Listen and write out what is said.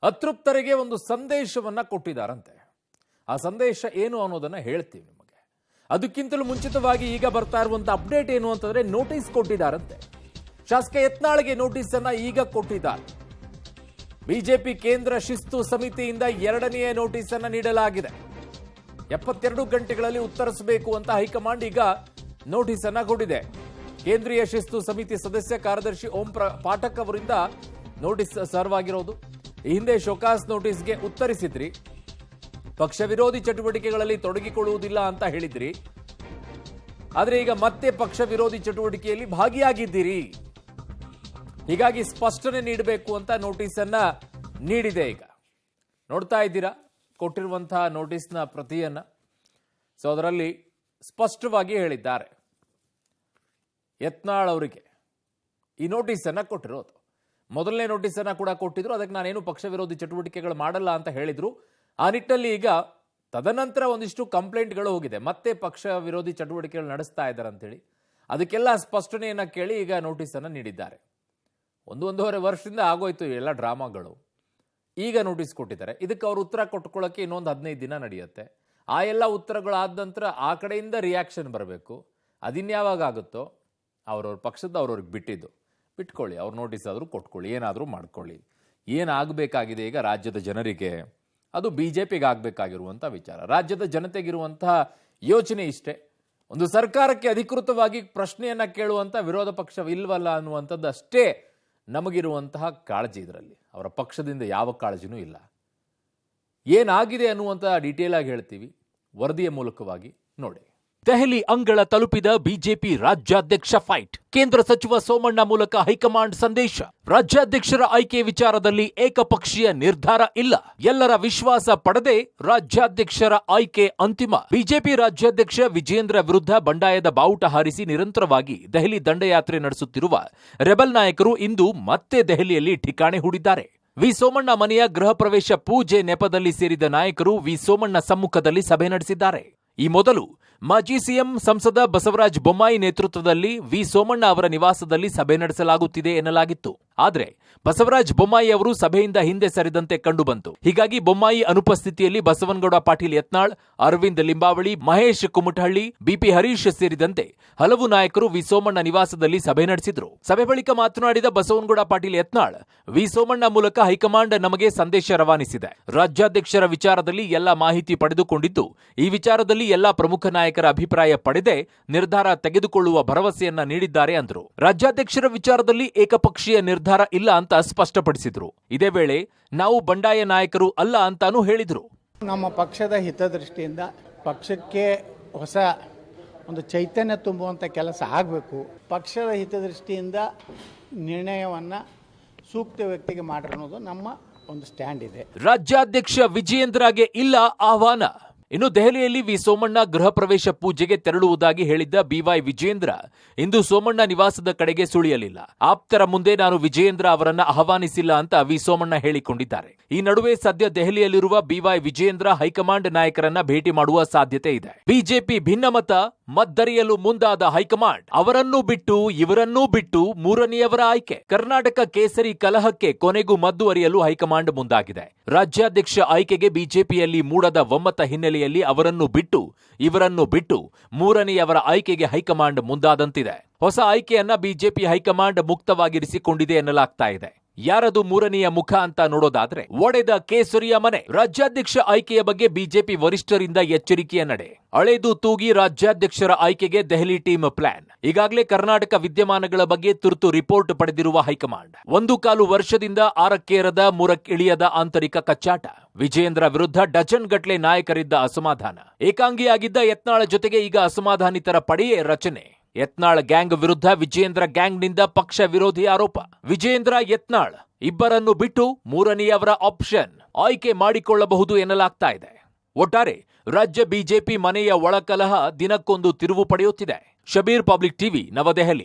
ಅತೃಪ್ತರಿಗೆ ಒಂದು ಸಂದೇಶವನ್ನ ಕೊಟ್ಟಿದ್ದಾರಂತೆ. ಆ ಸಂದೇಶ ಏನು ಅನ್ನೋದನ್ನ ಹೇಳ್ತೀವಿ ನಿಮಗೆ. ಅದಕ್ಕಿಂತಲೂ ಮುಂಚಿತವಾಗಿ ಈಗ ಬರ್ತಾ ಇರುವಂತ ಅಪ್ಡೇಟ್ ಏನು ಅಂತಂದ್ರೆ ನೋಟಿಸ್ ಕೊಟ್ಟಿದ್ದಾರಂತೆ. ಶಾಸಕ ಯತ್ನಾಳ್ಗೆ ನೋಟಿಸ್ ಅನ್ನ ಈಗ ಕೊಟ್ಟಿದ್ದಾರೆ. ಬಿಜೆಪಿ ಕೇಂದ್ರ ಶಿಸ್ತು ಸಮಿತಿಯಿಂದ ಎರಡನೆಯ ನೋಟಿಸ್ ಅನ್ನ ನೀಡಲಾಗಿದೆ. 72 ಗಂಟೆಗಳಲ್ಲಿ ಉತ್ತರಿಸಬೇಕು ಅಂತ ಹೈಕಮಾಂಡ್ ಈಗ ನೋಟಿಸ್ ಅನ್ನ ಕೊಟ್ಟಿದೆ. ಕೇಂದ್ರೀಯ ಶಿಸ್ತು ಸಮಿತಿ ಸದಸ್ಯ ಕಾರ್ಯದರ್ಶಿ ಓಂ ಪಾಠಕ್ ಅವರಿಂದ ನೋಟಿಸ್ ಸರ್ವ್ ಆಗಿರೋದು. ಈ ಹಿಂದೆ ಶೋಕಾಸ್ ನೋಟಿಸ್ಗೆ ಉತ್ತರಿಸಿದ್ರಿ. ಪಕ್ಷ ವಿರೋಧಿ ಚಟುವಟಿಕೆಗಳಲ್ಲಿ ತೊಡಗಿಕೊಳ್ಳುವುದಿಲ್ಲ ಅಂತ ಹೇಳಿದ್ರಿ. ಆದ್ರೆ ಈಗ ಮತ್ತೆ ಪಕ್ಷ ವಿರೋಧಿ ಚಟುವಟಿಕೆಯಲ್ಲಿ ಭಾಗಿಯಾಗಿದ್ದೀರಿ. ಹೀಗಾಗಿ ಸ್ಪಷ್ಟನೆ ನೀಡಬೇಕು ಅಂತ ನೋಟಿಸ್ ಅನ್ನ ನೀಡಿದೆ. ಈಗ ನೋಡ್ತಾ ಇದ್ದೀರಾ ಕೊಟ್ಟಿರುವಂತಹ ನೋಟಿಸ್ನ ಪ್ರತಿಯನ್ನ. ಸೊ ಅದರಲ್ಲಿ ಸ್ಪಷ್ಟವಾಗಿ ಹೇಳಿದ್ದಾರೆ. ಯತ್ನಾಳ್ ಅವರಿಗೆ ಈ ನೋಟಿಸ್ ಅನ್ನ ಕೊಟ್ಟಿರೋದು. ಮೊದಲನೇ ನೋಟಿಸ್ ಅನ್ನ ಕೂಡ ಕೊಟ್ಟಿದ್ರು. ಅದಕ್ಕೆ ನಾನೇನು ಪಕ್ಷ ವಿರೋಧಿ ಚಟುವಟಿಕೆಗಳು ಮಾಡಲ್ಲ ಅಂತ ಹೇಳಿದ್ರು. ಆ ನಿಟ್ಟಿನಲ್ಲಿ ಈಗ ತದನಂತರ ಒಂದಿಷ್ಟು ಕಂಪ್ಲೇಂಟ್ಗಳು ಹೋಗಿದೆ. ಮತ್ತೆ ಪಕ್ಷ ವಿರೋಧಿ ಚಟುವಟಿಕೆಗಳು ನಡೆಸ್ತಾ ಇದ್ದಾರೆ ಅಂತೇಳಿ ಅದಕ್ಕೆಲ್ಲ ಸ್ಪಷ್ಟನೆಯನ್ನ ಕೇಳಿ ಈಗ ನೋಟಿಸ್ ಅನ್ನ ನೀಡಿದ್ದಾರೆ. 1.5 ವರ್ಷದಿಂದ ಆಗೋಯ್ತು ಎಲ್ಲ ಡ್ರಾಮಾಗಳು. ಈಗ ನೋಟಿಸ್ ಕೊಟ್ಟಿದ್ದಾರೆ. ಇದಕ್ಕೆ ಅವ್ರು ಉತ್ತರ ಕೊಟ್ಕೊಳ್ಳೋಕೆ ಇನ್ನೊಂದು 15 ದಿನ ನಡೆಯುತ್ತೆ. ಆ ಎಲ್ಲ ಉತ್ತರಗಳಾದ ನಂತರ ಆ ಕಡೆಯಿಂದ ರಿಯಾಕ್ಷನ್ ಬರಬೇಕು. ಅದಿನ್ಯಾವಾಗ ಆಗುತ್ತೋ ಅವ್ರವ್ರ ಪಕ್ಷದ ಅವ್ರವ್ರಿಗೆ ಬಿಟ್ಕೊಳ್ಳಿ. ಅವ್ರ ನೋಟಿಸ್ ಆದರೂ ಕೊಟ್ಕೊಳ್ಳಿ, ಏನಾದರೂ ಮಾಡ್ಕೊಳ್ಳಿ. ಏನಾಗಬೇಕಾಗಿದೆ ಈಗ ರಾಜ್ಯದ ಜನರಿಗೆ, ಅದು ಬಿಜೆಪಿಗೆ ಆಗಬೇಕಾಗಿರುವಂಥ ವಿಚಾರ. ರಾಜ್ಯದ ಜನತೆಗಿರುವಂತಹ ಯೋಚನೆ ಇಷ್ಟೇ. ಒಂದು ಸರ್ಕಾರಕ್ಕೆ ಅಧಿಕೃತವಾಗಿ ಪ್ರಶ್ನೆಯನ್ನ ಕೇಳುವಂಥ ವಿರೋಧ ಪಕ್ಷ ಇಲ್ವಲ್ಲ ಅನ್ನುವಂಥದ್ದು ಅಷ್ಟೇ ನಮಗಿರುವಂತಹ ಕಾಳಜಿ. ಇದರಲ್ಲಿ ಅವರ ಪಕ್ಷದಿಂದ ಯಾವ ಕಾಳಜಿನೂ ಇಲ್ಲ. ಏನಾಗಿದೆ ಅನ್ನುವಂಥ ಡೀಟೇಲ್ ಆಗಿ ಹೇಳ್ತೀವಿ ವರದಿಯ ಮೂಲಕವಾಗಿ ನೋಡಿ. ದೆಹಲಿ ಅಂಗಳ ತಲುಪಿದ ಬಿಜೆಪಿ ರಾಜ್ಯಾಧ್ಯಕ್ಷ ಫೈಟ್. ಕೇಂದ್ರ ಸಚಿವ ಸೋಮಣ್ಣ ಮೂಲಕ ಹೈಕಮಾಂಡ್ ಸಂದೇಶ. ರಾಜ್ಯಾಧ್ಯಕ್ಷರ ಆಯ್ಕೆ ವಿಚಾರದಲ್ಲಿ ಏಕಪಕ್ಷೀಯ ನಿರ್ಧಾರ ಇಲ್ಲ. ಎಲ್ಲರ ವಿಶ್ವಾಸ ಪಡೆದೇ ರಾಜ್ಯಾಧ್ಯಕ್ಷರ ಆಯ್ಕೆ ಅಂತಿಮ. ಬಿಜೆಪಿ ರಾಜ್ಯಾಧ್ಯಕ್ಷ ವಿಜೇಂದ್ರ ವಿರುದ್ಧ ಬಂಡಾಯದ ಬಾವುಟ ಹಾರಿಸಿ ನಿರಂತರವಾಗಿ ದೆಹಲಿ ದಂಡಯಾತ್ರೆ ನಡೆಸುತ್ತಿರುವ ರೆಬಲ್ ನಾಯಕರು ಇಂದು ಮತ್ತೆ ದೆಹಲಿಯಲ್ಲಿ ಠಿಕಾಣೆ ಹೂಡಿದ್ದಾರೆ. ವಿ ಸೋಮಣ್ಣ ಮನೆಯ ಗೃಹ ಪ್ರವೇಶ ಪೂಜೆ ನೆಪದಲ್ಲಿ ಸೇರಿದ ನಾಯಕರು ವಿ ಸೋಮಣ್ಣ ಸಮ್ಮುಖದಲ್ಲಿ ಸಭೆ ನಡೆಸಿದ್ದಾರೆ. ಈ ಮೊದಲು ಮಾಜಿ ಸಿಎಂ ಸಂಸದ ಬಸವರಾಜ ಬೊಮ್ಮಾಯಿ ನೇತೃತ್ವದಲ್ಲಿ ವಿ ಸೋಮಣ್ಣ ಅವರ ನಿವಾಸದಲ್ಲಿ ಸಭೆ ನಡೆಸಲಾಗುತ್ತಿದೆ ಎನ್ನಲಾಗಿತ್ತು. ಆದರೆ ಬಸವರಾಜ ಬೊಮ್ಮಾಯಿ ಅವರು ಸಭೆಯಿಂದ ಹಿಂದೆ ಸರಿದಂತೆ ಕಂಡುಬಂತು. ಹೀಗಾಗಿ ಬೊಮ್ಮಾಯಿ ಅನುಪಸ್ಥಿತಿಯಲ್ಲಿ ಬಸವನಗೌಡ ಪಾಟೀಲ್ ಯತ್ನಾಳ್, ಅರವಿಂದ್ ಲಿಂಬಾವಳಿ, ಮಹೇಶ್ ಕುಮಟಹಳ್ಳಿ, ಬಿಪಿ ಹರೀಶ್ ಸೇರಿದಂತೆ ಹಲವು ನಾಯಕರು ವಿ ಸೋಮಣ್ಣ ನಿವಾಸದಲ್ಲಿ ಸಭೆ ನಡೆಸಿದ್ರು. ಸಭೆ ಬಳಿಕ ಮಾತನಾಡಿದ ಬಸವನಗೌಡ ಪಾಟೀಲ್ ಯತ್ನಾಳ್, ವಿ ಸೋಮಣ್ಣ ಮೂಲಕ ಹೈಕಮಾಂಡ್ ನಮಗೆ ಸಂದೇಶ ರವಾನಿಸಿದೆ. ರಾಜ್ಯಾಧ್ಯಕ್ಷರ ವಿಚಾರದಲ್ಲಿ ಎಲ್ಲ ಮಾಹಿತಿ ಪಡೆದುಕೊಂಡಿದ್ದು, ಈ ವಿಚಾರದಲ್ಲಿ ಎಲ್ಲಾ ಪ್ರಮುಖ ನಾಯಕರ ಅಭಿಪ್ರಾಯ ಪಡೆದೇ ನಿರ್ಧಾರ ತೆಗೆದುಕೊಳ್ಳುವ ಭರವಸೆಯನ್ನ ನೀಡಿದ್ದಾರೆ ಅಂದರು. ರಾಜ್ಯಾಧ್ಯಕ್ಷರ ವಿಚಾರದಲ್ಲಿ ಏಕಪಕ್ಷೀಯ ನಿರ್ಧಾರ ಇಲ್ಲ ಅಂತ ಸ್ಪಷ್ಟಪಡಿಸಿದ್ರು. ಇದೇ ವೇಳೆ ನಾವು ಬಂಡಾಯ ನಾಯಕರು ಅಲ್ಲ ಅಂತಾನೂ ಹೇಳಿದ್ರು. ನಮ್ಮ ಪಕ್ಷದ ಹಿತದೃಷ್ಟಿಯಿಂದ ಪಕ್ಷಕ್ಕೆ ಹೊಸ ಒಂದು ಚೈತನ್ಯ ತುಂಬುವಂಥ ಕೆಲಸ ಆಗಬೇಕು. ಪಕ್ಷದ ಹಿತದೃಷ್ಟಿಯಿಂದ ನಿರ್ಣಯವನ್ನು ಸೂಕ್ತ ವ್ಯಕ್ತಿಗೆ ಮಾಡಿರೋದು ನಮ್ಮ ಒಂದು ಸ್ಟ್ಯಾಂಡ್ ಇದೆ. ರಾಜ್ಯಾಧ್ಯಕ್ಷ ವಿಜಯೇಂದ್ರಗೆ ಇಲ್ಲ ಆಹ್ವಾನ. ಇನ್ನು ದೆಹಲಿಯಲ್ಲಿ ವಿ ಸೋಮಣ್ಣ ಗೃಹ ಪ್ರವೇಶ ಪೂಜೆಗೆ ತೆರಳುವುದಾಗಿ ಹೇಳಿದ್ದ ಬಿವೈ ವಿಜೇಂದ್ರ ಇಂದು ಸೋಮಣ್ಣ ನಿವಾಸದ ಕಡೆಗೆ ಸುಳಿಯಲಿಲ್ಲ. ಆಪ್ತರ ಮುಂದೆ ನಾನು ವಿಜಯೇಂದ್ರ ಅವರನ್ನ ಆಹ್ವಾನಿಸಿಲ್ಲ ಅಂತ ವಿ ಸೋಮಣ್ಣ ಹೇಳಿಕೊಂಡಿದ್ದಾರೆ. ಈ ನಡುವೆ ಸದ್ಯ ದೆಹಲಿಯಲ್ಲಿರುವ ಬಿವೈ ವಿಜೇಂದ್ರ ಹೈಕಮಾಂಡ್ ನಾಯಕರನ್ನ ಭೇಟಿ ಮಾಡುವ ಸಾಧ್ಯತೆ ಇದೆ. ಬಿಜೆಪಿ ಭಿನ್ನಮತ ಮದ್ದರಿಯಲು ಮುಂದಾದ ಹೈಕಮಾಂಡ್ ಅವರನ್ನೂ ಬಿಟ್ಟು ಇವರನ್ನೂ ಬಿಟ್ಟು ಮೂರನೆಯವರ ಆಯ್ಕೆ. ಕರ್ನಾಟಕ ಕೇಸರಿ ಕಲಹಕ್ಕೆ ಕೊನೆಗೂ ಮದ್ದು ಅರಿಯಲು ಹೈಕಮಾಂಡ್ ಮುಂದಾಗಿದೆ. ರಾಜ್ಯಾಧ್ಯಕ್ಷ ಆಯ್ಕೆಗೆ ಬಿಜೆಪಿಯಲ್ಲಿ ಮೂಡದ ಒಮ್ಮತ ಹಿನ್ನೆಲೆಯಲ್ಲಿ ಅವರನ್ನು ಬಿಟ್ಟು ಇವರನ್ನು ಬಿಟ್ಟು ಮೂರನೆಯವರ ಆಯ್ಕೆಗೆ ಹೈಕಮಾಂಡ್ ಮುಂದಾದಂತಿದೆ. ಹೊಸ ಆಯ್ಕೆಯನ್ನ ಬಿಜೆಪಿ ಹೈಕಮಾಂಡ್ ಮುಕ್ತವಾಗಿರಿಸಿಕೊಂಡಿದೆ ಎನ್ನಲಾಗ್ತಾ ಇದೆ. ಯಾರದು ಮೂರನೆಯ ಮುಖ ಅಂತ ನೋಡೋದಾದ್ರೆ ಒಡೆದ ಕೇಸರಿಯ ಮನೆ. ರಾಜ್ಯಾಧ್ಯಕ್ಷ ಆಯ್ಕೆಯ ಬಗ್ಗೆ ಬಿಜೆಪಿ ವರಿಷ್ಠರಿಂದ ಎಚ್ಚರಿಕೆಯ ನಡೆ. ಅಳೆದು ತೂಗಿ ರಾಜ್ಯಾಧ್ಯಕ್ಷರ ಆಯ್ಕೆಗೆ ದೆಹಲಿ ಟೀಮ್ ಪ್ಲಾನ್. ಈಗಾಗಲೇ ಕರ್ನಾಟಕ ವಿದ್ಯಮಾನಗಳ ಬಗ್ಗೆ ತುರ್ತು ರಿಪೋರ್ಟ್ ಪಡೆದಿರುವ ಹೈಕಮಾಂಡ್ 1.25 ವರ್ಷದಿಂದ 6ಕ್ಕೇರದ 3ಕ್ಕಿಳಿಯದ ಆಂತರಿಕ ಕಚ್ಚಾಟ. ವಿಜೇಂದ್ರ ವಿರುದ್ಧ ಡಜನ್ ಗಟ್ಲೆ ನಾಯಕರಿದ್ದ ಅಸಮಾಧಾನ. ಏಕಾಂಗಿಯಾಗಿದ್ದ ಯತ್ನಾಳ ಜೊತೆಗೆ ಈಗ ಅಸಮಾಧಾನಿತರ ಪಡೆಯೇ ರಚನೆ. ಯತ್ನಾಳ್ ಗ್ಯಾಂಗ್ ವಿರುದ್ಧ ವಿಜೇಂದ್ರ ಗ್ಯಾಂಗ್ನಿಂದ ಪಕ್ಷ ವಿರೋಧಿ ಆರೋಪ. ವಿಜೇಂದ್ರ ಯತ್ನಾಳ್ ಇಬ್ಬರನ್ನು ಬಿಟ್ಟು ಮೂರನೆಯವರ ಆಪ್ಷನ್ ಆಯ್ಕೆ ಮಾಡಿಕೊಳ್ಳಬಹುದು ಎನ್ನಲಾಗ್ತಾ ಇದೆ. ಒಟ್ಟಾರೆ ರಾಜ್ಯ ಬಿಜೆಪಿ ಮನೆಯ ಒಳಕಲಹ ದಿನಕ್ಕೊಂದು ತಿರುವು ಪಡೆಯುತ್ತಿದೆ. ಶಬೀರ್, ಪಬ್ಲಿಕ್ ಟಿವಿ, ನವದೆಹಲಿ.